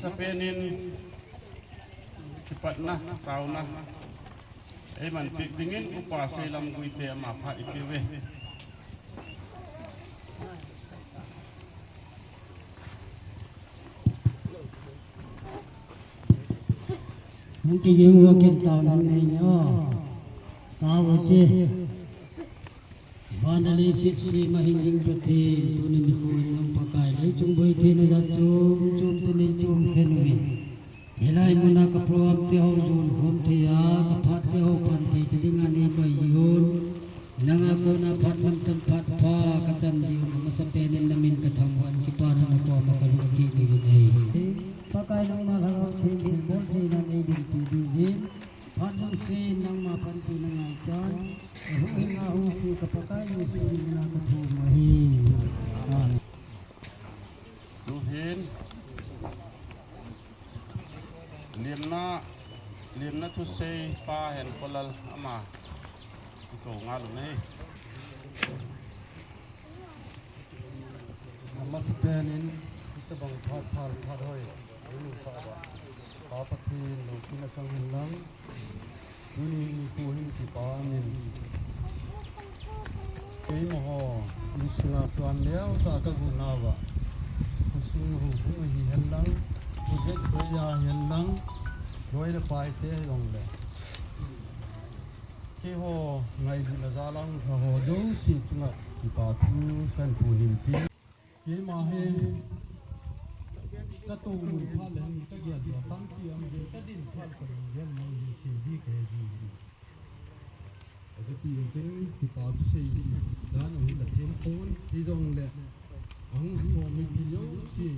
masapenin cepat na tau na man dingin upa selam guite mapa itiwe mungkin yung wakil tahunan ninyo tahu je Vandali sipsi mahinging pati tunin ko ng pakai lai chung boy tin na chung tunin chung khenwin hilai muna ka proam ti ho zun hom ti ya ka phat ti ho phan ti tidinga ni bai yun nanga ko na phat man tam phat pha ka chan yun masapenin namin ka thangwan ki pa na to makaluki ni nei pakai nang ma thang ti bil bol ti na nei din ti di phat nang se nang ma pan ti na ngai chan Hungki kapakai mesti na kapumahi. Tuhin liemna tu sei pa hen kolal ama ito ngalu nei namaskanin ito bang phat hoy ulu pa ba papatin lo kinasang lang ini puhin ki panin kay mo isla tuan leo ta ka gunawa kusung hu bu hi helang ujet ya helang doi le pai te long le ki ho ngai du na zalang ho do si tunga ki pa tu kan punin pi ki ma he ka tu lu pha le ka ya di tam ki am je ka din phal ko yel mo ji si bi ke ji cái tiền chính thì có chứ gì đó là mình đặt thêm phone đi dòng lẹ ông của mình thì dấu gì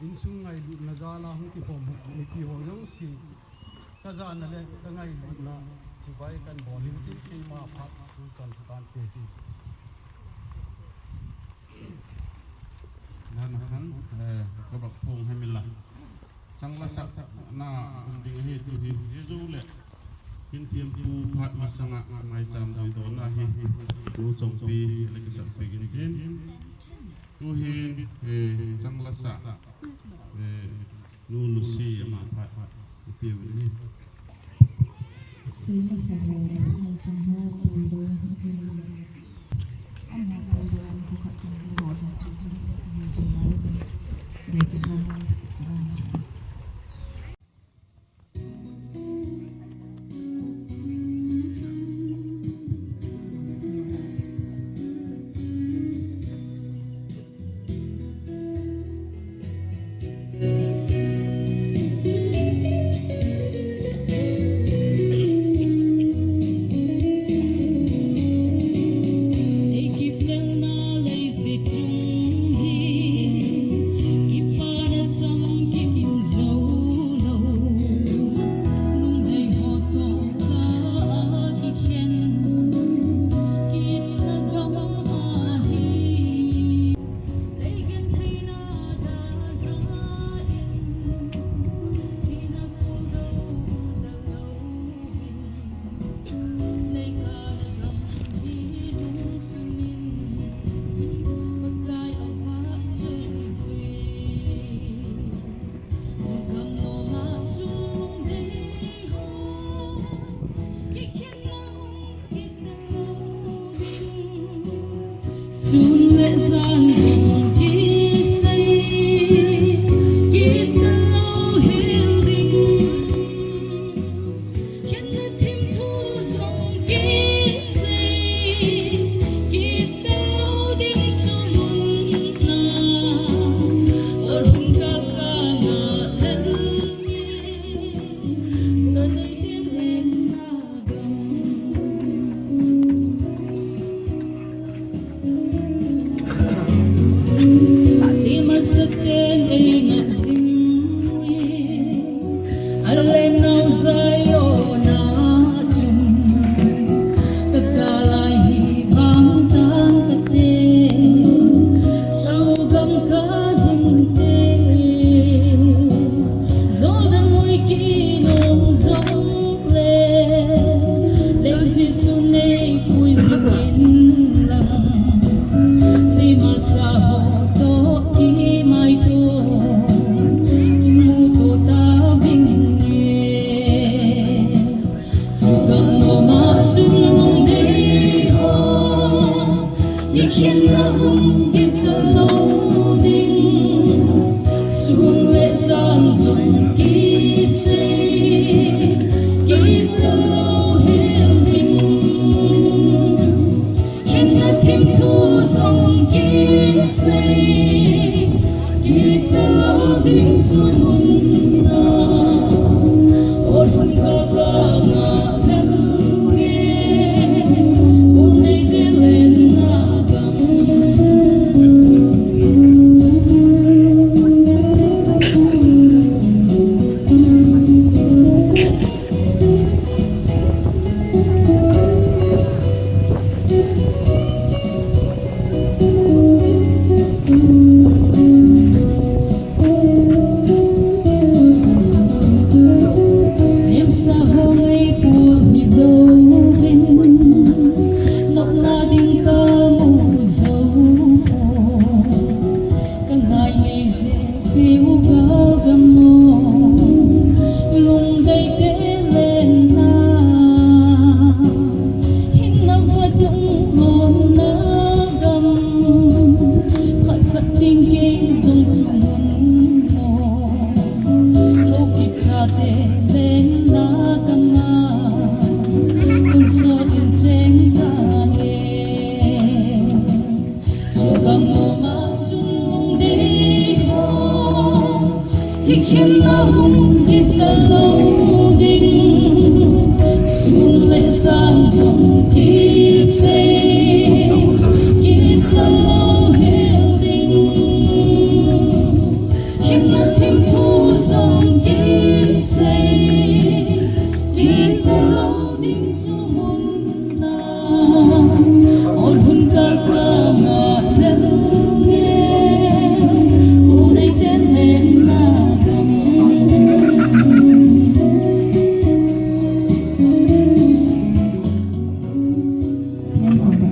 in sung ngày được là ra là không thì phòng mình thì họ dấu gì cái ra là lẹ cái ngày được là chỉ vậy cần bỏ lên tiếp khi mà phát còn toàn tiền thì dan han ka bak phung hai min la chang la sa na ding he tu hi zu le Hin tiêm tu phat masanga ngai cham doi don na hi tu chong pi Lhakehsa pe gin tin tu hin chang la sa nu lu si ma phat pi ni si sa ho na chang ha ku do hi ana ko do ku ka tu mo sa chu ni si na de ke na si ta Chun lệ gian dòng khi say ít lâu hiu đình khiến lệ thêm thu dòng khi say ít lâu đình cho luôn na ở rung ca ca ngả lên ngả nơi tiếng lên na gồng Sakten ingat simui Alenau sayo na chum Kakalai bang tang kate Sugam ka hinte Zodan mui kinong zong le Leng si sunay pui zikin lang Si masaho to ki mai to khiến lòng biết lâu đình xuống lệ gian dòng ký sinh ký lâu hiền đình khiến nó thêm thu dòng ký sinh ký lâu đình xuống muôn na ôn hôn ca ca ngã lên nghe ôn đây tên lên na gam em sa ho ngay buồn như đâu vinh nóc na đinh ca mù dấu cả ngày dễ phiêu ga gam mò lùng đầy té lên na hin na vật đúng lon na gam khát khát tình kinh dòng chung mò thâu kịch cha tê lên na gama kun so in cheng ta nghe cho gam ma chun mong đi ho hi khiến na hung đi ta lâu đình xuống lệ gian dòng ký sinh ký ta lâu hiền đình khiến na thêm thu dòng ký sinh ký ta lâu đình cho muôn na ôn hôn ca ca ngã lên nghe ô đây tên lên na gam thiên thọ bạn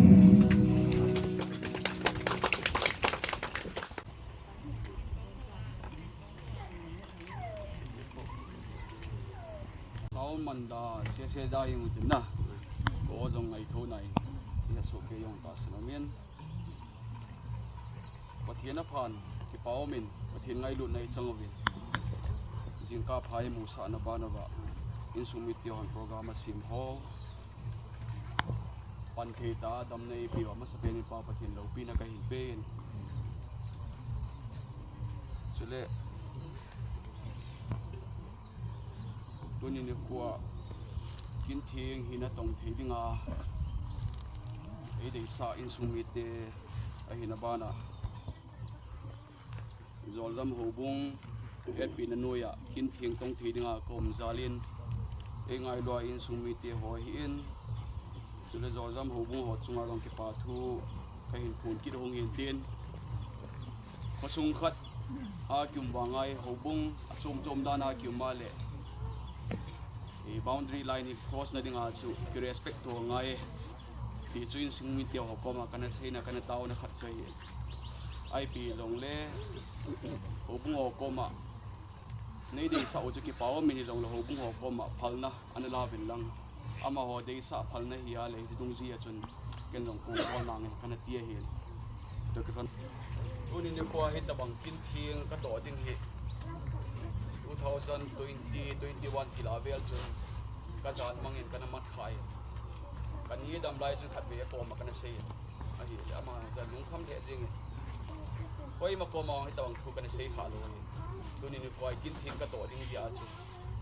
Tao mình đã xe đai một chút na, có dòng ngày thâu này, thì số kia dùng ta sẽ miên, và thiên áp hàn, cái bao mình, và thiên ngày luôn này chẳng về, riêng cả phái mù sa na ba na ba, in sumit yon program sim ho, pan thề ta đam này biểu mà sẽ bên pa thiên lâu pin na cái hình bên, cho nên tôi nhìn được qua kiến thiêng hi na tông thấy đi ngà ấy để sa in sumit te ai hi na bana rồi dâm hồ bung hết pin na nuôi kiến thiêng tông thấy đi ngà com zalin ấy ngay loa in sumit te hỏi in cho nên rồi dâm hồ bung họ chung ngang cái pa thu cái hình phun kí hong hiền tiền có sung khát kim vàng ngay hồ bung chôm đa na kim ma lệ boundary line cross na dinga chu ki respect to ngai ti chu in sing mi tiaw ko ma kana sei na kana taw na khat chai ip long le obung ko ma nei dei sa o chu ki paw mi ni long lo obung ko ma phalna anala bin lang ama ho dei sa phalna hi a le dung ji a chun ken long ko ko na nge kana tia hi to ka kan unin ne ko hi ta bang kin thieng ka to ding hi 2020-21 kilavel chun kazan mangin kana mat khai kan ni dam lai chu khat ve ko ma kana sei a hi ama da lung kham the ding koi ma ko ma hi tawang thu kana sei kha lo ni tunin ni koi kin thin ka to ding ya chu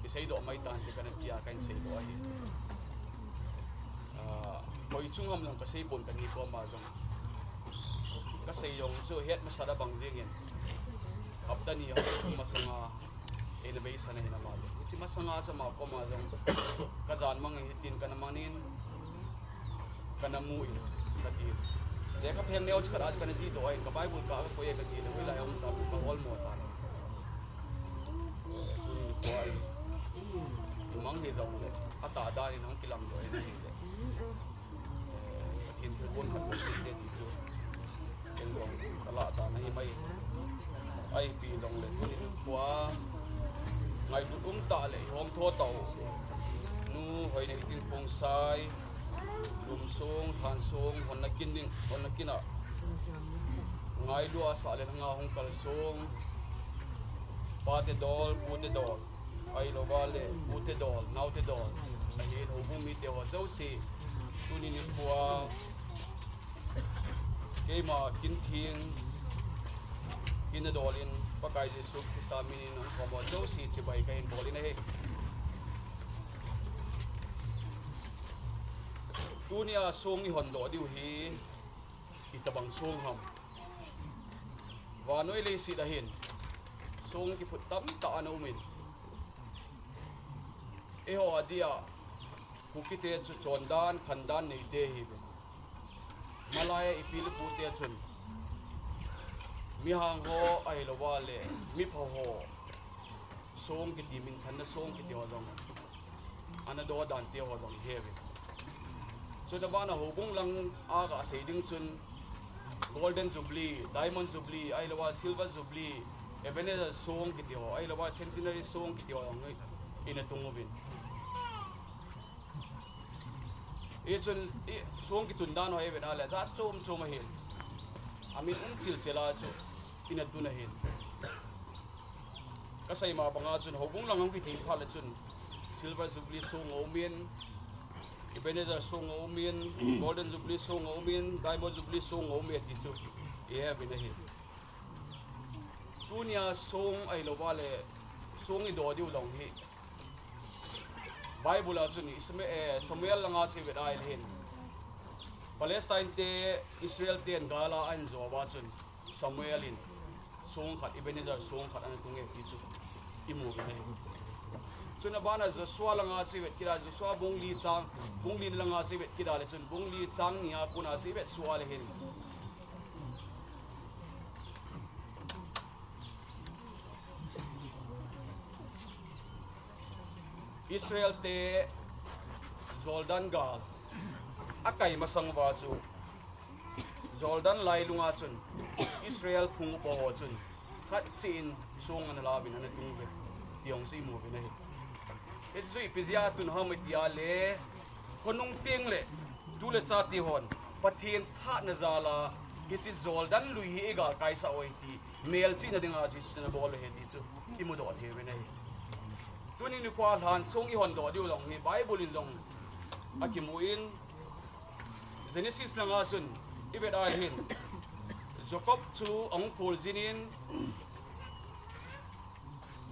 ki sei do mai tan kana tia kan sei do hi koi chung ham long ka sei bon kan ni ko ma jong ka sei yong chu het ma sada bang ding in aptani ha thu ma sanga elevation na malo iti masanga sa mga komadong kazan mga hitin ka namanin kanamuin kadir deka phem neo chkarat kana ji do ay ka bible ka ko ye ka tin wala yung ta pa all mo ta koy mang hi dong le ata da ni nang kilam do ay ni de tin ko bon hat ko de ti jo ken dong kala ta na hi mai ai pi dong le ni kwa ngày đụng tạ lệ hôm thô tàu nu Honeiting Khongsai LHANSONG HONDOH hon na kin à ngai lua sa le nga hong kalsong pate dol pute dol ai lo vale pute dol naute dol ai ho bumi te ho so si tuni ni bua ke ma kin thing kin dolin pakai jesu kristamin non komo so si chibai kain bolin he dunia song i hondo diu hi itabang song ham vanoi le si dahin song ki putam ta anomin e ho adia kukite chu chondan khandan nei de hi malaya ipil pute chun mi hang ho ai lo wale mi pho ho song ki timin khan na song ki ti ho dong ana do dan ti ho dong he so na bana ho bung lang aga seding chun golden jubilee diamond jubilee ai lo wa silver jubilee ebenezer song ki ti ho ai lo wa centenary song ki ti ho ngai ina tungobin e chun e song ki tundan ho even ala za chom chom hin amin chil chela chu ina tuna hin kasai ma banga chun ho bung lang ang ki ti phala chun silver jubilee song omen Ebenezer song omen golden jubilee song omen diamond jubilee song omen kichu e binahi dunia song ai lo wale song i do diu long hi bible a chuni samuel langa chi wet ai hin palestine te israel te gala an zo wa chun samuel in song khat ebenezer song khat an tunge kichu imu binahi chuna bana Joshua langa chi wet kira Joshua bungli langa chi wet kira le chun bungli chang nia kuna chi wet suwa le hin Israel te Jordan gal akai masang wa chu Jordan lai lunga chun Israel khung po ho chun khat sin song an la bin an tung ve tiong si mu bin hi Esui pizia tun hamitia le konung ting le dule chati hon pathin tha na zala hichi Jordan lui hi ega kaisa oiti mel chi na dinga chi na bol he ti chu imudo the we nei tuni ni kwa han song i hon do diu long hi bible in long akimuin Genesis langa chun ibet ai hin Jacob chu ong pol zinin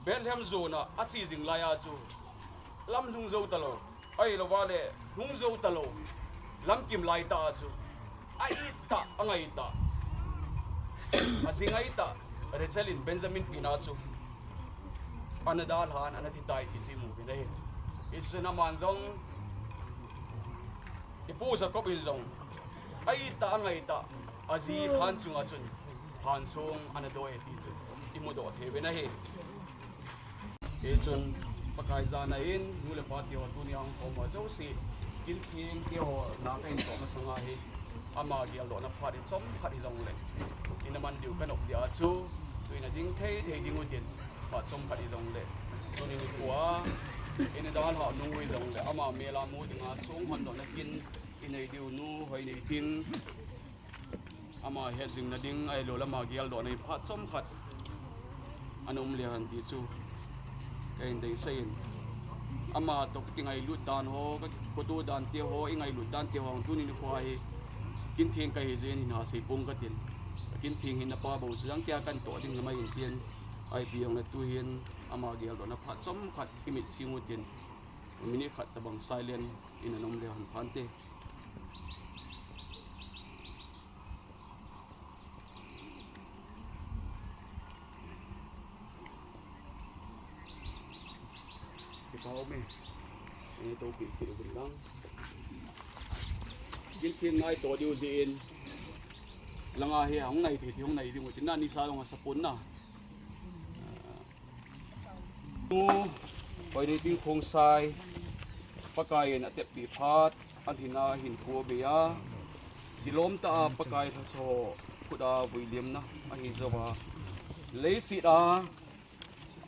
Bethlehem zona achi jing laya chu lam lung zo talo ai lo wale lung zo talo lam kim lai ta chu ai ta angai ta asingai ta Rachelin Benjamin Pinachu anadal han anati tai ki chi mu bi dai isna manjong ipu sa ko bil long ai ta angai ta azi han chunga chun han song anado e ti chu imudo the be na he e chun pakai zana in mule pati ho dunia ko ma jo si kin king ke ho na kain to ma sanga hi ama gial do na phari chom phari long le ina man diu kanok dia chu tuina ding thei thei ding udin pa chom phari long le tuni ni kwa ina dal ha nu wi long le ama mela mu dinga song hon do na kin inai diu nu hoi nei tin ama he jing na ding ai lo lama gial do nei pha chom phat anum le han ti chu kain dei sein ama to kitingai lut dan ho ko tu dan ti ho ingai lut dan ti ho tuni ni kwa hi kin thing kai jen hin ha sei pung ka tin kin thing hin na pa bo chang kya kan to ding lamai in tien ai piang na tu hin ama gial do na pha chom khat imit singu tin mini khat tabang silent in anom le han phante kau me ini tu pikir bendang kin ngai to diu din langa he hong nai thi hong nai ding tin na ni sa long sapun na tu Honeiting Khongsai pakai na te pi phat anthina hin ko bia dilom ta pakai so kuda William na ahi zawa leisi da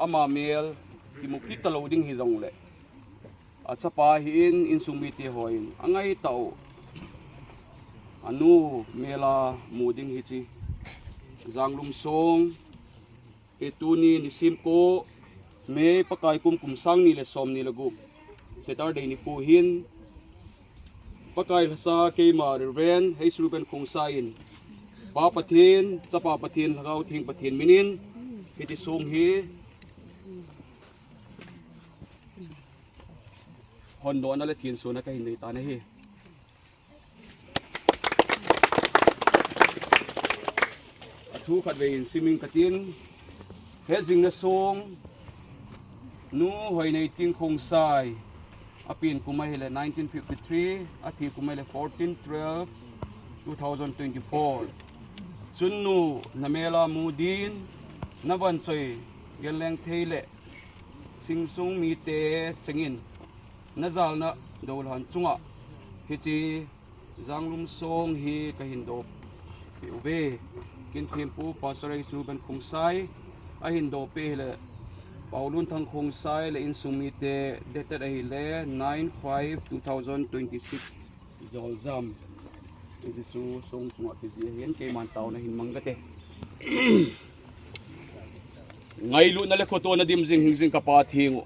ama mel kimukti talo ding hi zong le at sa pahin in sumiti hoin angai tao anu mela muding hichi zanglum song etuni nisimko me pakai kum sang ni le som ni lagu Saturday ni puhin pakai sa ke ma ren hei suben khongsai in pa pathin chapa pathin lagau thing pathin minin hiti song hi HONDOH na le thin su na ka hin nei ta na hi thu khat ve in swimming katin he jing na song nu Honeiting Khongsai apin kumai hele 1953 athi kumai le 14/12/2024 chunnu namela mudin naban choi geleng theile singsung mi te chengin nazal na dolhan chunga hichi zanglum song hi kahindo uve kin thempu pastorai suban Khongsai ahindo pe hele Paulun thang Khongsai le in sumite dated ahile 9/5/2026 zolzam isu song chunga tiji hen ke man taw na hin mangate ngai lu na le khoto na dim jing hing ka pa thingu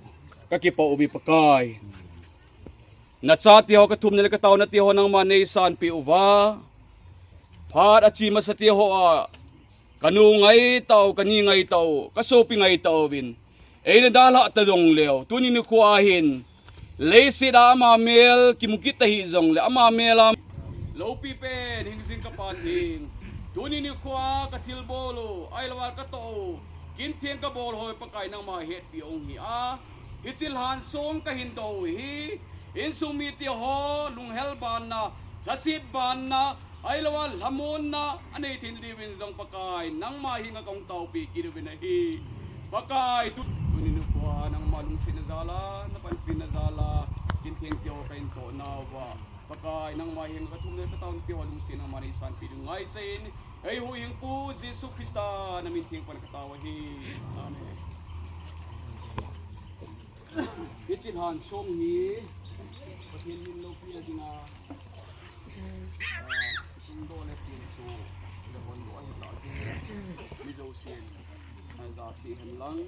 ka ki pa ubi pakai na cha ti ho ka thum na le ka taw na ti ho nang manei san pi uwa phat achi ma sa ti ho a kanu ngai taw kani ngai taw ka so pi ngai taw bin Eina dala ta dong leo tuni ni kuahin leisi da ama mel kimukit tahi zong le ama mela lo pi pen hingsing ka pathing tuni ni khwa ka thil bolo ai lawal ka to kin thieng ka bol hoi pakai nang ma het pi ong hi a hichil han song ka hin do hi in sumi ti ho lung hel ban na lasit ban na ai lawal lamon na anei thin diwin zong pakai nang ma hinga kong tau pi kirwin hi pakai tuni ni khwa nang malung sinadala na pan pinadala kin thieng ti ho kain to na wa pakai nang ma hinga ka thum ne ka taun ti ho lung sin nang mani san pi ngai chain ai hu hing pu Jesu Krista na min thieng pan ka tawa hi amen Ichin han song hi pathin min lo pi na dinga do le tin su le hon do ai la mi zo sin ai za si hen lang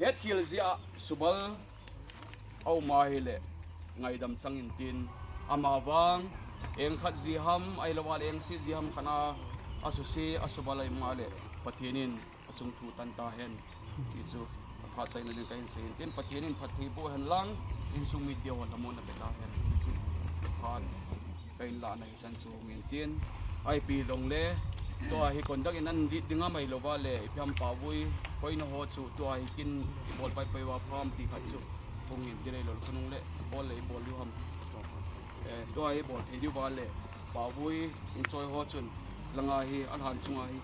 het hil zia subal au ma hele ngai dam changin tin amawang eng khat ji ham ai lawal eng si ji ham khana asusi asubalai male pathinin asung thu tan ta hen ichu kha chai na kain sen tin pathinin phathi bo hen lang in sumi dio lamon na beta hen khan kain la na chan chu ngin tin ai pi long le to hi kondak in an di dinga mai lowa le pyam pawui koina ho chu to hi kin bol pai pai wa farm ti kha chu pungin dire lol khunung le bol yu ham to ai bol thi wa le pawui in choi ho chun langa hi alhan chunga hi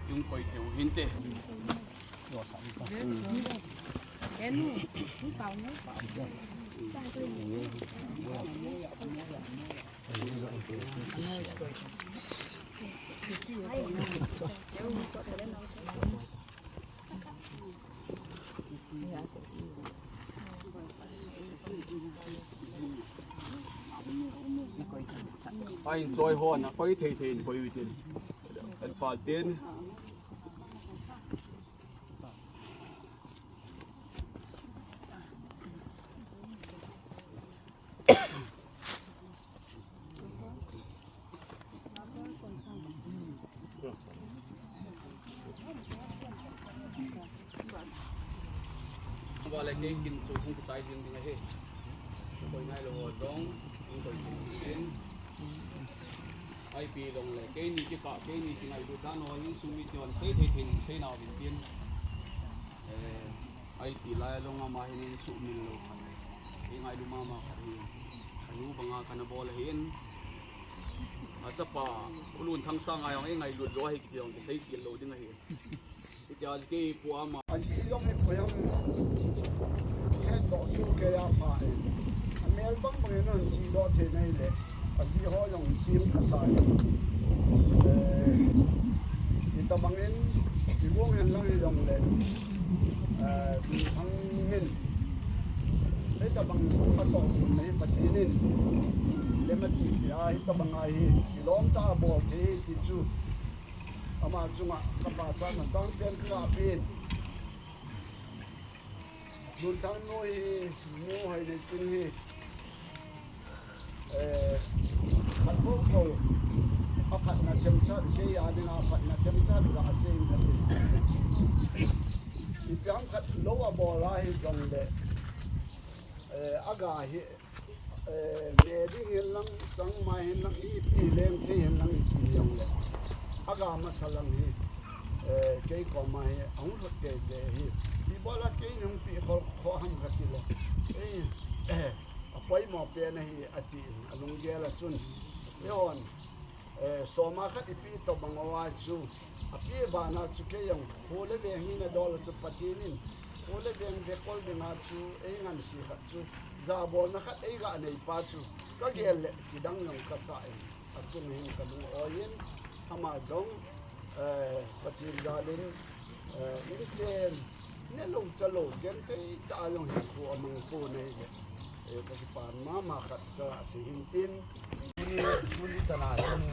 yung koi theu hin te ai enjoy hon na koi thei thei koi witin an fal tin wala ke kin chu thung sai ding ding he koi nai lo dong in koi tin ai pi dong le ke ni ki ka ke ni ki ngai du dan ho hin sumi tion sei thei thei sei na bin tin ai pi la lo nga ma hin su min lo khan e ngai lu ma ma khan anu banga kana bol hin a chapa ulun thang sang ai ong e ngai lu lo hi ki ong sei ki lo ding hi ti ja ke pu ama aji long e khoyam head bo su ke ya pa e amel bang bang no si do the nei le aji ho yong chim ka sai ita bangin di wong hen lang yong le di thang hin ita bang pa to nei patinin lemati ai ta bangai kilom ta bol the ti chu ama chunga kapa cha na sang pen ka pin dun thang no hi mu hai ne tin hi khat bo ko akhat na tem sa ke ya ding akhat na tem sa ga asen ka ipiang khat lowa bola hi zong de aga hi me ding hin lang tang mai hin lang i pi leng the hin lang i yong le aga masalang hi ke ko mai ang hot ke hi bi bola ke nung pi kho ham ka ti le apoi mo pe na hi ati alung ge la chun yon so ma khat ipi to bangawa chu api ba na chu ke yong khole be hi na dol chu patinin khole be de kol de na chu ngan si khat chu za bo na khat ga nei pa chu ka gel ki dang yong ka sa atun hin ka lu oyen ama jong patil dalin in chen ne lo chalo ken te ta long hi ko amang ko nei le ka ki pan ma khat ka si hin tin ni ta na ni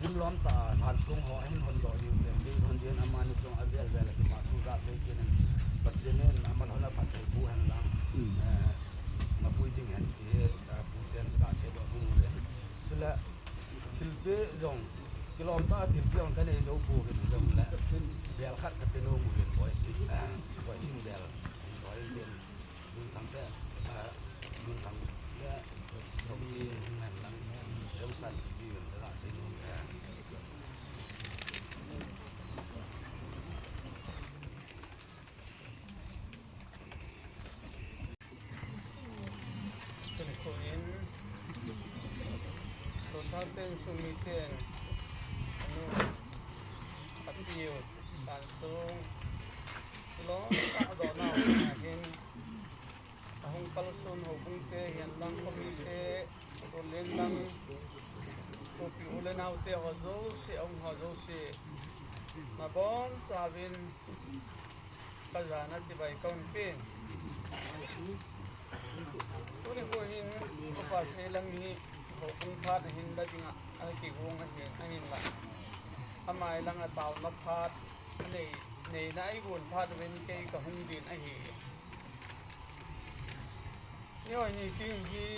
dim lom ta han sung ho hin hon do yu le ding hon yen aman chong avel vel ki ma tu ga se ken bat jenen aman hona pat bu han lang ma pui ding han ti pu ten ga se do bu le sila silpe jong kilom ta thil pion ka nei do bu ke jong la bel khat ka te no mu len boy si boy sin bel boy len dun tham te dun tham ya jong ni nan lang jong san bi ga se no Honeiting sumiten patiu LHANSONG lo ta do na hin ahong palsun hobung te hian lang komite ko len lang ko pi ulen autte hozo se ong hozo se na bon chavin kazana ti bai kaun pin tuni ko hin ko pa se lang ni kung phat hin da tinga ai ki gong hin la amai lang a taw na phat nei nei na ai gun phat wen ke ka hung din a hi yo ni king gi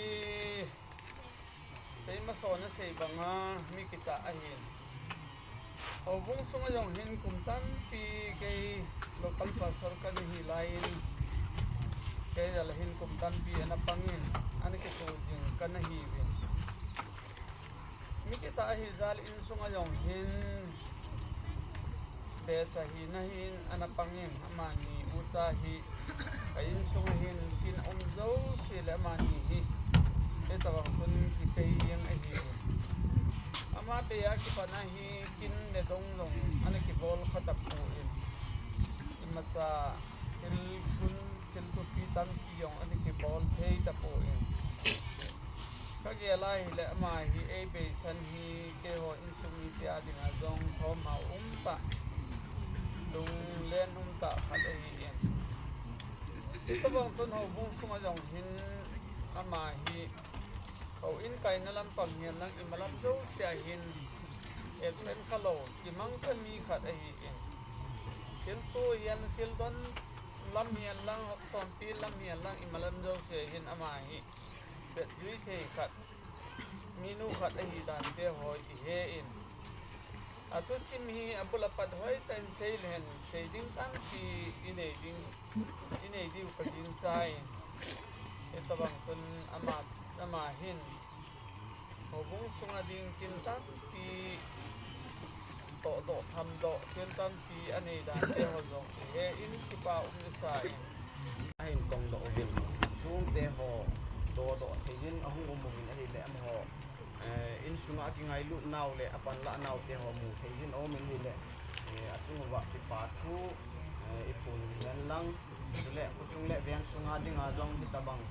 sei ma so na sei banga mi kita a hin o bung sunga jong hin kum tan pi ke local pasar kan hi lain ke dal hin kum tan pi ana pangin ani ke to jing kan hi win mi kita hi zal in sunga jong hin be sa hi na hin ana pangin amani ucha hi kain sunga hin sin zo sila mani hi etawa kun ki kai yang a hi ama be ya ki pana hi kin ne dong long ana ki bol khatap ko in imasa til kun til to pi tan ki yong ani ki bol thei ta po in kage lai le ma hi e be san hi ke ho in sumi ti ading a jong thom ma ta lung len ta khat a hi en ito bang ton ho bung sunga jong hin ama hi ho in kai na lam pang hian lang imalam jo sia hin absent khalo ki mang ka mi khat a hi en til to yan til don lam hian lang hok som pi lam hian lang imalam jo sia hin ama hi bet ri the khat minu khat a hi dan te hoi he in atu sim hi abula pat hoi tan sei len sei ding tan pi inei di ka din chai ito bang kun ama hin hobung sunga ding kin tan pi to do tham do kin tan pi anei dan te ho jong he in ki pa sai hin kong do bin sung te ho do thejin ahung mumin a hi le am ho in sunga ki ngai lu naw le apan la naw te ho mu thejin o min hi le achung wa ki pa thu ipun nan lang le usung le veng sunga ding a jong hi tabang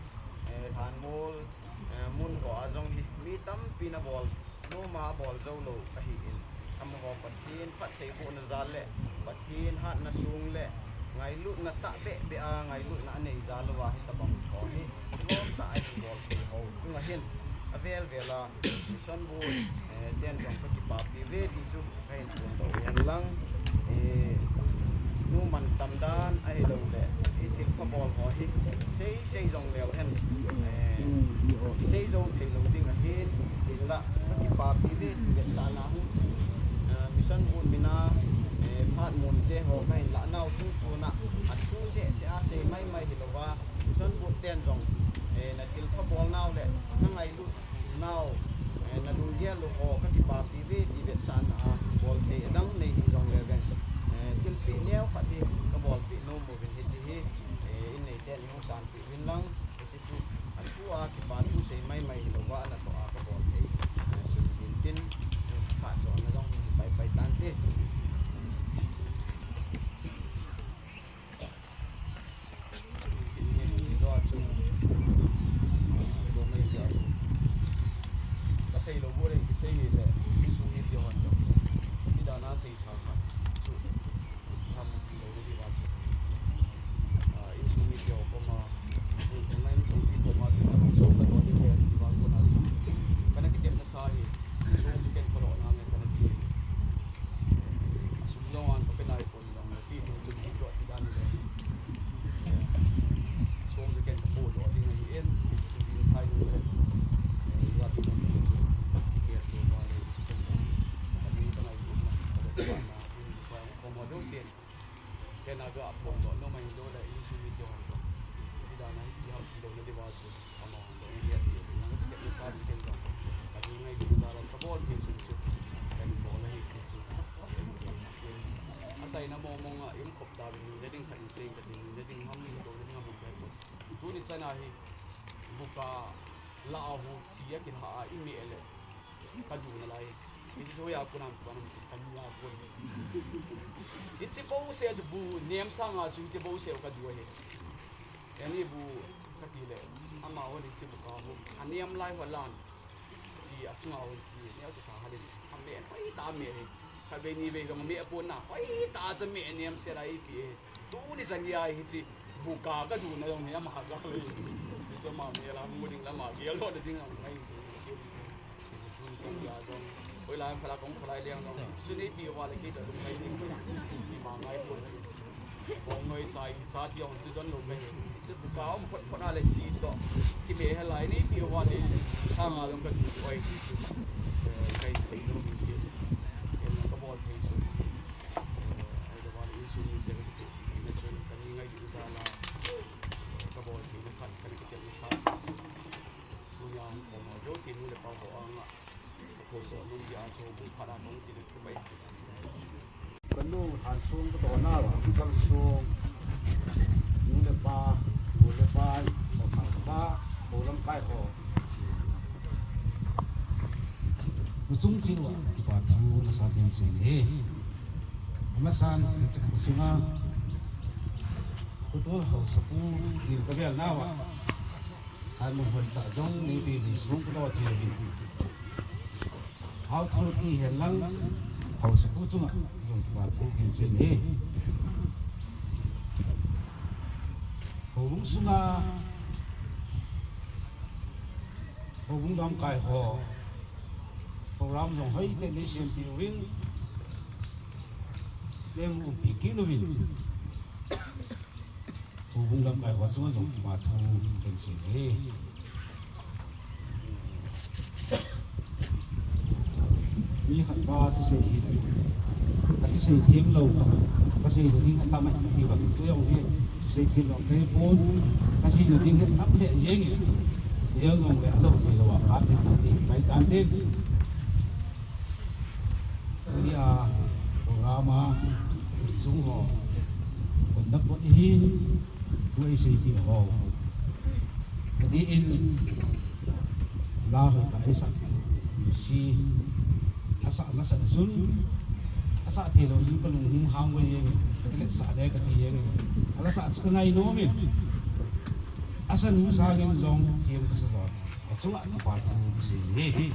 than mol mun ho a jong hi mi tam pina bol no ma bol zo lo a hi in am ho pathin phat thei bu na zal le pathin hat na sung le ngày lúc nó tạ bẹ bẹ ngày lúc nó này ra lo wa ta bang ko hi lo ta ai bol thì ho chung là hiền avel vela mission bu den jong ka ki pa pi ve ti chu kai kun do yan lang nu man tam dan ai lo le ti ka bol ho hi sei jong leo hen sei jong thei lo ding a hin ti la ka ki pa pi ve ti ve sa na hu mission bu mina phát môn thế họ mày lạ nào cũng chú nè ăn chú sẽ se may may thì là va xuân buồn tiền rong là til thọ bol nào lệ năm ngày lúc nào là đúng dia lúc họ các cái bà tv đi về sàn bol thì đăng này thì rong lệ gần til pi neo phát đi cái bol pi nô một bên hết gì in này tiền những sàn pi bên lăng thì chú ăn chú cái bà chú sẽ may may thì là va là tọa cái bol thì xuân tiền tiền phát rồi nó rong bay tan thế xây lô bùa đây xây gì đấy đi xuống đi tiêu hoàn rồi đi đào na xây sao cả tham lô đi vào đi xuống đi tiêu có mà hôm nay trong khi tôi mà tôi phải có đi về đi vào con nào cái này cái điểm nó sai xuống đi cái con lợn hàng này cái này đi xuống lâu ăn có cái này còn lòng đi thì chúng đi gọi đi đan đi xuống đi cái bộ đó thì người yên đi thay rồi và đi cái nàoก็ผมก็น้องมันดูได้อินซูมิโดนก็ที่ด้านนั้นที่เขาที่โดนได้ว่าสุดทำมาโดยเรียนเดียวนั่นก็เก็บสารที่เป็นต้องแต่ยังไงดูดาราตะบอลที่สุดสุดเป็นบอลเลยที่สุดอาจารย์นะมองยังขบดาวมีได้ดิ้งขันเสียงกันได้ดิ้งห้ามมีโดนได้ดิ้งห้ามบุกได้หมดดูนี่ใจน่าให้บุกลาหูเสียกินหาอิเมลเลยกันอยู่อะไรนี่จะช่วยaku nampak kan aku itu bau saya je bu niam sang aja itu bau saya uka dua he ini bu katile ama awal itu buka bu niam lai walan si aku ngau si ni aku tak hadin ambil apa itu ambil kalau ni bega ambil pun nak apa itu aja ambil niam saya lagi pi tu ni jangan ai itu buka kan dulu yang ni ama agak itu mah ni lah muding lah mah dia lo ada tinggal mainเวลาพลังของพลายเลี้ยงเราสุนีปีว่าอะไรกี่แต่ลุงไปนี่ที่มาไงคนมองเงยใจชาที่อ่อนจุดนั้นลงไปจะบุกเขาคนอะไรจีนต่อที่เบให้ไหลนี่ปีว่าอะไรสร้างอะไรกันไปใครใส่ลงไปเห็นก็บอลเพย์สุดไอ้ตัวว่าอินซูลินเด็กที่ไม่ชนกันยังไงอยู่ตาลาก็บอลเพย์มันขัดกันก็จะมีชาดูยามผมโยสินเลยเป่าหัวอ่ะคนตัวนุ่มยาโชว์บุพารามงติดขึ้นไปกันนู่นหันซูงก็ตัวหน้าหรอที่กันซูงนู่นเลยปลานู่นเลยปลาหมดทางปลาโบลำไก่หอกุศลจิ๋วปลาทูละสาเป็นสิ่งเฮมาสานจะกุศลนะกุตัวเขาสกูดินกระเบียนหน้าวะให้มันหันตาจงนี่ปีนี้สูงก็ตัวเจียบีเขาทำที่เห็นลังเขาสกุลจุ่มจงว่าทุกเห็นสิ่งนี้เขาลุงสุนาเขาลุงดำไก่หอเขารำจงให้เด็กในเสียงปิววินเลี้ยงอุปกินวินเขาลุงดำไก่หอซึ่งจงว่าทุกเห็นสิ่งนี้มีขันบาทุเสียหินทุเสียเทียมเราก็เสียหินทำให้ที่แบบตัวอย่างนี้ทุเสียเทียมเราเทปนก็เสียหินน้ำเละเยอะเงี้ยเยอะงงเลยเราที่เราว่าอาทิตย์นี้ไปตามเด็กนี่รามาสูงหอคนนักบวชหินด้วยเสียหินหอนี่อินลาหัวไอ้สักสีasa sun asa thelo sun palung hum hang we ye kale sa de ka ti ye ala sa ka ngai no mi asa nu sa gen zong hiam ka sa so a ka pa tu si he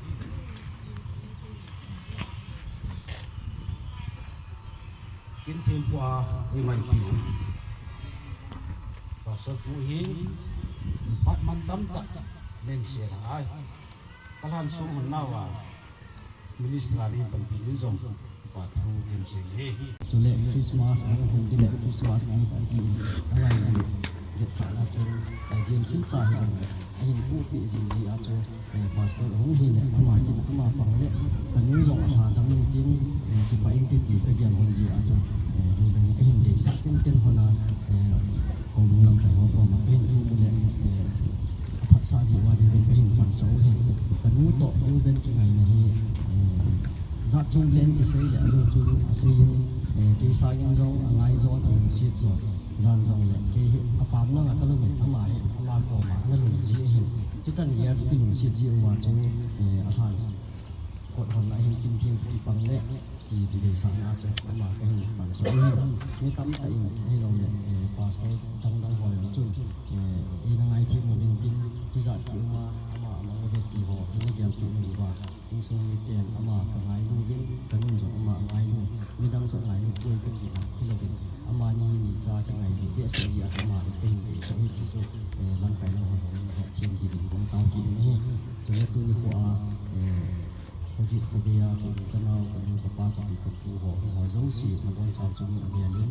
kin thim kwa ni man pi pasal puhin pat mantam tak men sirai kalan sung nawa ministrari pempinin zong patu din sini jule Christmas ang hindi Christmas ang hindi alai get sana tu game sin cha hi ahin pu pi jin ji a chu pastor hong hi le ama kin ama pang le kanu zong ha dang min tin ti pa in ti ti ka gen hong ji a chu ju ben ka hin de sa tin ten hona ko lu lam kai ho ko ma pen ju mu le phat sa ji wa de ben ka hin pan so hi kanu to ju ben ki ngai na hi za chung len ki sei le zo chu asin ki sa yin zong angai zo ang sit zo zan zong le ki apam na ka lu ama ama ko ma na lu ji hin ki chan ya ji ki lu sit ji wa chu a han ko hon la hin kin thiên ki pang le ki ti de sa na chu ama ka hin pan so hi ni tam ta in hi lo le pastor tang dang ho chu i na ngai thi mo bin tin ki za ki ma ama ma mo ki ho ni gyam tu ni wa in so mi ten ama ka ngai lu bin ka nun zo ama ngai lu mi dang so ngai lu ko ki ki hi lo bin ama ni ni za ki ngai lu be se ji a ma pe ni so hi ki so lan kai lo ho ho chin ki din bong tao ki ni cho le tu ni ho a ho ji ho be ya ki ka na ko ni ka pa ka bi ka tu ho ho zo si ma don sa chu ni a be ni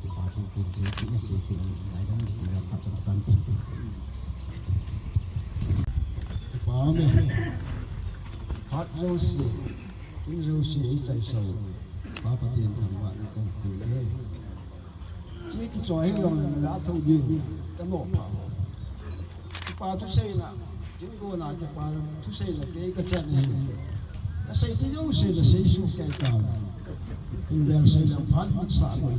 ki pa tu ki ji ki ni se ki ni ngai dang ki ra ka cha tan pe pa me hat zo si in zo si ai tai so pa pa tiền thằng bạn con phụ đấy chỉ cái trò hay rồi đã thâu nhiều cái một pa thu xây là chính cô là cái pa thu xây là cái chân này cái xây cái dấu xây là xây xuống cái tàu in về xây là phát mất xã rồi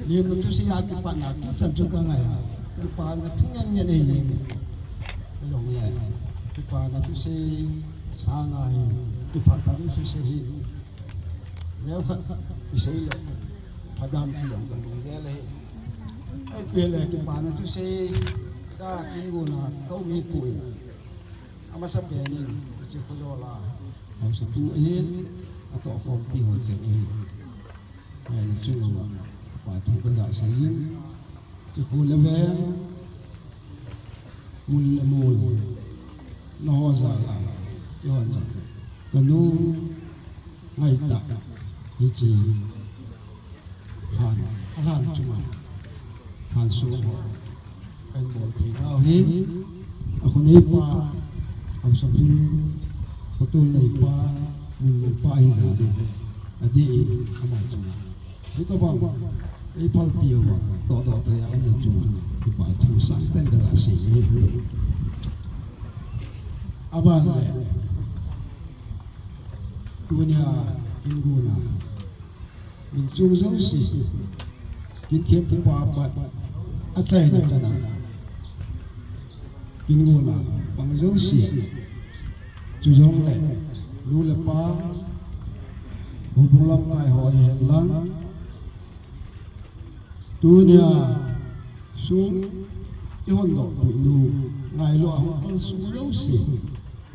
liền nó thu xây hai cái pa là thu chân cho cái ngày cái pa là thu nhân này cái lòng này cái pa là thu xây sang ngày cái pa là thu xây nếu không thì xây là phải làm gì làm cái gì đấy ai biết là cái pa là thu xây ta cái nguồn là câu mi tuổi ama sắp về nhìn chỉ có do là họ sẽ tu yên tổ phong kỳ hội chạy này là chưa mà phải thu cái đại sĩ chỉ có là về mùi là mùi nó ra là cái hoàn cảnh còn nu ngay tại thì chỉ hàn chung hàn xuống anh bộ thì nào hết aku ni pa aku sabi betul ni pa mulu pa hiza adi kamar cuma itu bang ipal piu do te ani cuma pa tu sang ten da si aban le dunia inguna min chung zong si min thiam pu pa pa achai na kana kinh là bằng dấu xì chú giống lại lu là pa hồ bung lâm cài họ hiện lăng tu nhà xuống cái hòn đỏ bụi lu ngày lo hòn xuống dấu xì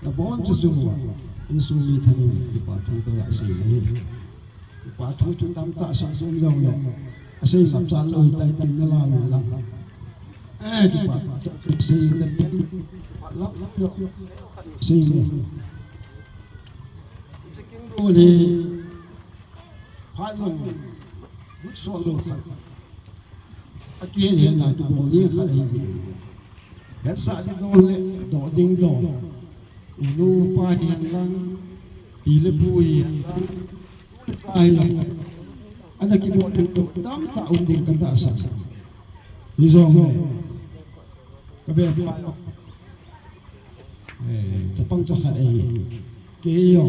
là bốn chú dùng à in xuống đi thay đi pa thu tôi lại xì này pa thu chúng ta tạ sang xuống dòng này xì làm sao lời tay tin nó là người lăng cái pa xì cái lắp được xì này tôi thì phải dùng bút số lượng khẩn cái kia thì là tụi bộ riêng khẩn gì hết xã đi đâu lệ đỏ đinh đỏ nu pa hiền lăng đi lên bùi ai là anh ta kêu tụi tám tạo ổn định căn tạ sản lý do này cái bé Jepang cakap kaya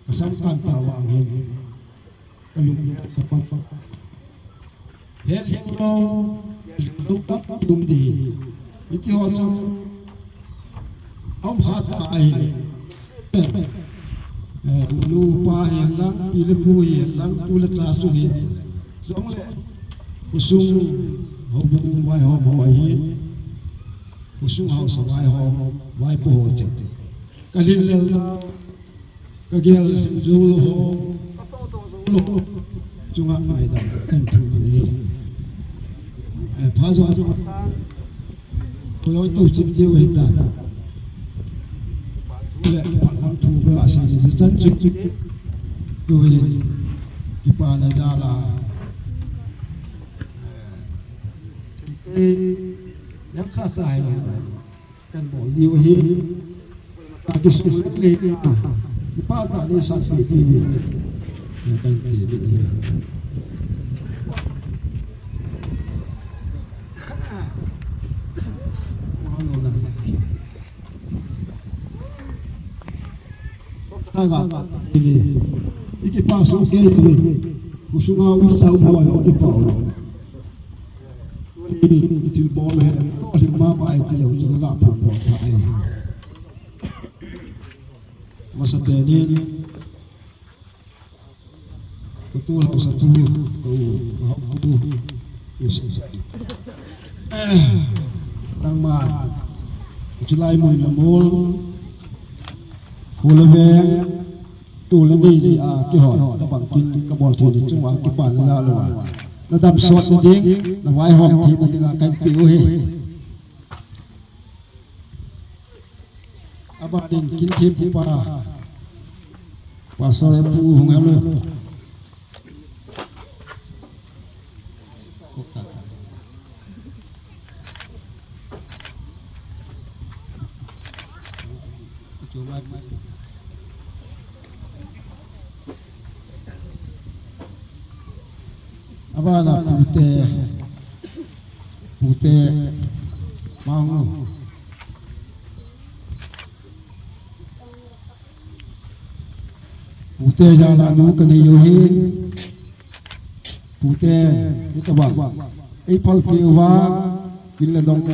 kesangkan tawangin kalung Jepang hel lo lupa dumdi itu orang om hata ai lupa yang lang pilepu yang lang tulis tasuk yang jong le usung hobung mai hoboi usung hau sawai ho vai po che kalin le kagel julu ho chunga mai da kan thu ni phá gió tôi tu chim tiêu hiện tại lệ phản lăng thu và sản xuất chân trực tôi cái bà này ra là nhắc xa xài cần bỏ nhiều hiến cái số lên cái bà ta đi sản xuất đi về cần tiền bị agak ini iki pasuk ke ini kusungau isau bawa ke pau ini itu boleh oleh mama itu yang juga tak pantau tak masa tadi betul satu tu tang ma julai mul hồ lê tu lên đi cái hỏi nó bằng kinh cái bò thuyền trong đó cái bản ra rồi nó đâm sọt nó tiếng nó vãi hòm thì nó là cánh piu hết ba đình kín thêm thứ ba và sau đó pu hùng em luôn apa nak putih mau putih jalan nu kena yuhin putih itu bang ipal piwa kila dong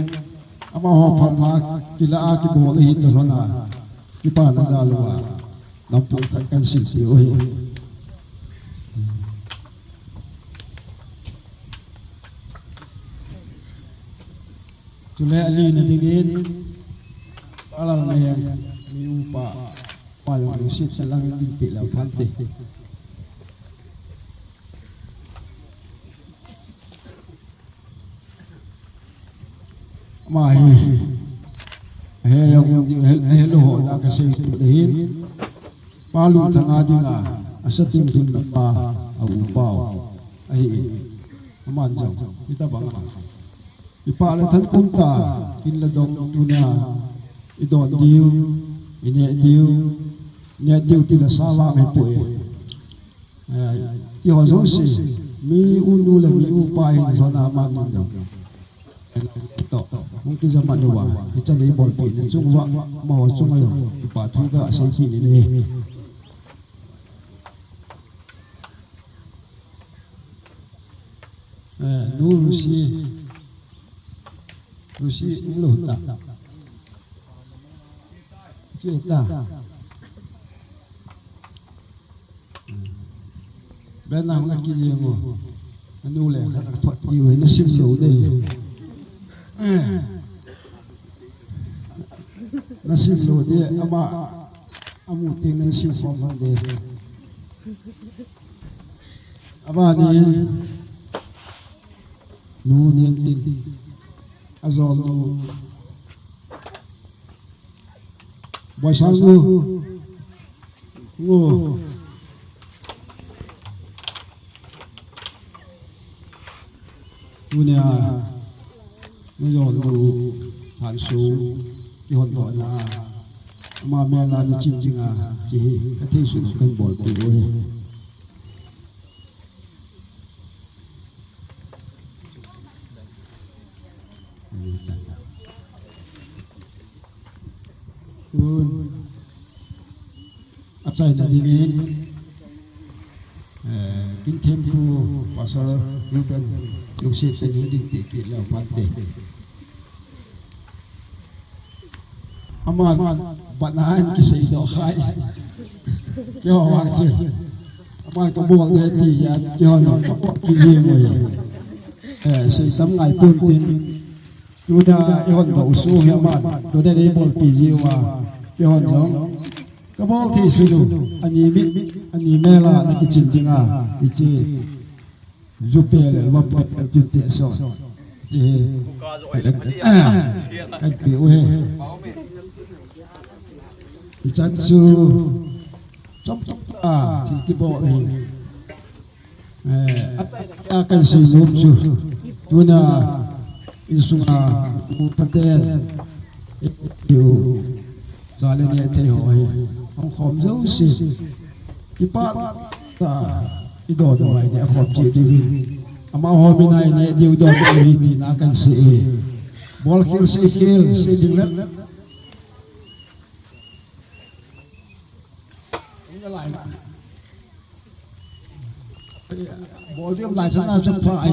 ama hafal ma kila aki boleh itu sana kita nak jalan nampu kan silpi Tulai ali nadigin alal mayang miupa palang rusit lang timpi la pante mai hello na kasi tudahin palu thanga dinga asating dun pa au pao ai amanjang kita bang ipala than kumta kinla dong tuna idon diu ine diu ti la sala me poe ti ho zo si mi unu la mi u pai zo na ma ni dong to mungkin zaman wa icha ni bol pi ni chung wa mo chung ayo pa thu ga sai ki ni ne nu Rusi lu tak cerita benang lagi dia mo anu le khat thot diu na sim lu de na sim lu de ama amu ting na sim phong phong de aba ni nu ning ting azol boisang ngo dunia ngayon than su ki hon thoi na ma me la ni chim jinga ki ka thei su kan bol pi we apsai na dingin kin tempu pasal yukan yusit ni ding ti la pante aman banahan ki sei do khai kyo wang chi aman ko buang de ti ya kyo no ko ki ye mo ye sei tam ngai pun tin tu da i hon tho su he man tu de ni bol pi ji wa ki hon jong ka bol thi su du ani mela na ki chin dinga ti chi ju pe le wa pa ti te so buka zo ai le phali a cái biểu hệ pau me chân chu chốc thì cái bộ thì cái sự nôm chu tu na isunga paten điều giờ lên này thấy hỏi ông khom dấu xì cái bát ta cái đồ đồ này để khom chỉ đi vin ama hôm nay này điều đồ đồ này thì na cần xì ball kill xì dừng lết lại ball tiếp lại chúng ta sẽ phải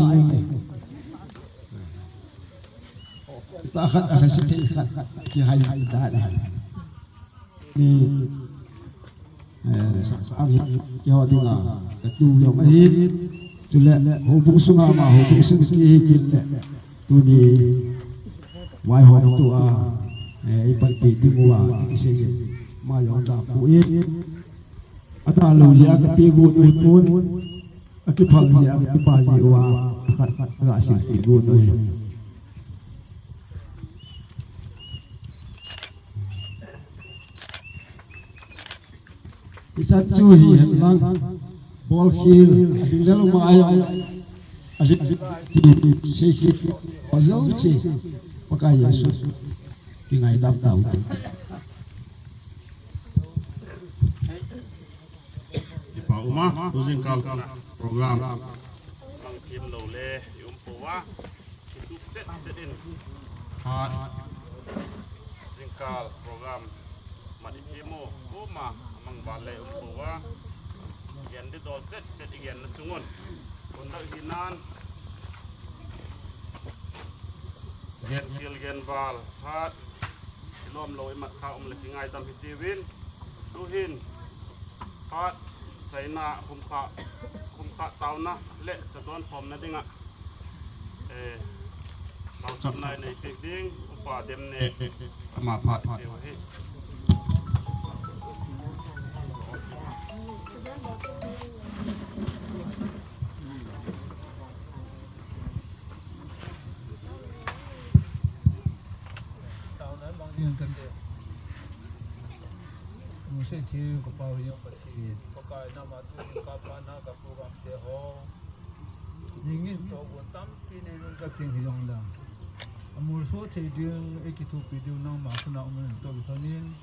ta khát ở sẽ thấy khát cái hay đã đây đi sang cái họ đi là cái tu yang ấy tu lệ hồ bụng sung mà hồ bụng sung kia chín lệ tu đi ngoài họ tu ấy bắt bị đi mua cái gì mà yang ta phụ yên ata lu ya cái pi gu nuôi pun cái phăng ya cái ba gì wa khát gà xin pi gu nuôi Isat cuhi lang ball kill di dalam ayam adik di sikit azau si pakai Yesus kingai dap tahu di pa umah tuzin kal program lang kim lo le umpuwa itu sedin hat jingkal program madikimo umah mang balai umpuwa yan di dolset yan na sungon kunda ginan gen kil gen bal hat lom loi mat kha leki ngai tam hitivin duhin hat saina khumkha tauna le chaton phom na dinga tau chap nai nei pek ding upa dem ne ama phat he Musik cium kepala yang bersih, pakai nama tu kapan nak program teho, ingin tahu tampi ni mereka tinggi yang dah. Amul so cium ekitu video nama aku nak umum tahu tanin,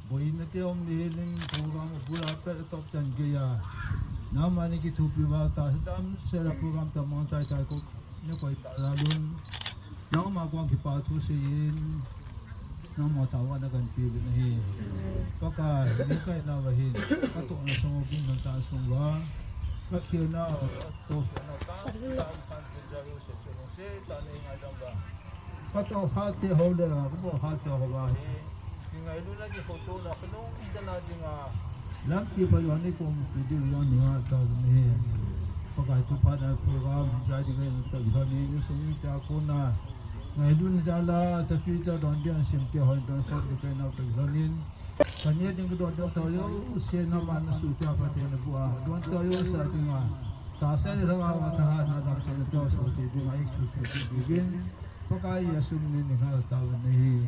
boy nanti ni program bulan apa top 10 gaya, nama ni ekitu pribadi sedang sera program taman saya kau ni kau lalu, nama aku kipas tu sein. Nama tawa na kan pilih ni, pakai ni kai na bahin, atau na semua pun macam semua, kakil na atau na kan penjara sesuatu tani ngajam dah, atau hati holder, aku hati holder, tinggal itu lagi foto nak kenung jalan dengan, lampi payah ni kau video yang ni atau ni, pakai tu pada program jadi kan tak ni semua tak aku na. Ngayon jala sa Twitter don dia simple hoy don ko kay na paglanin kanya ding don tayo siya naman suta pati na buwa don tayo sa tinga tasa ni rawa watahan na dam sa to so ti ding ay suta bigin pakaya sumni ni ha taw ni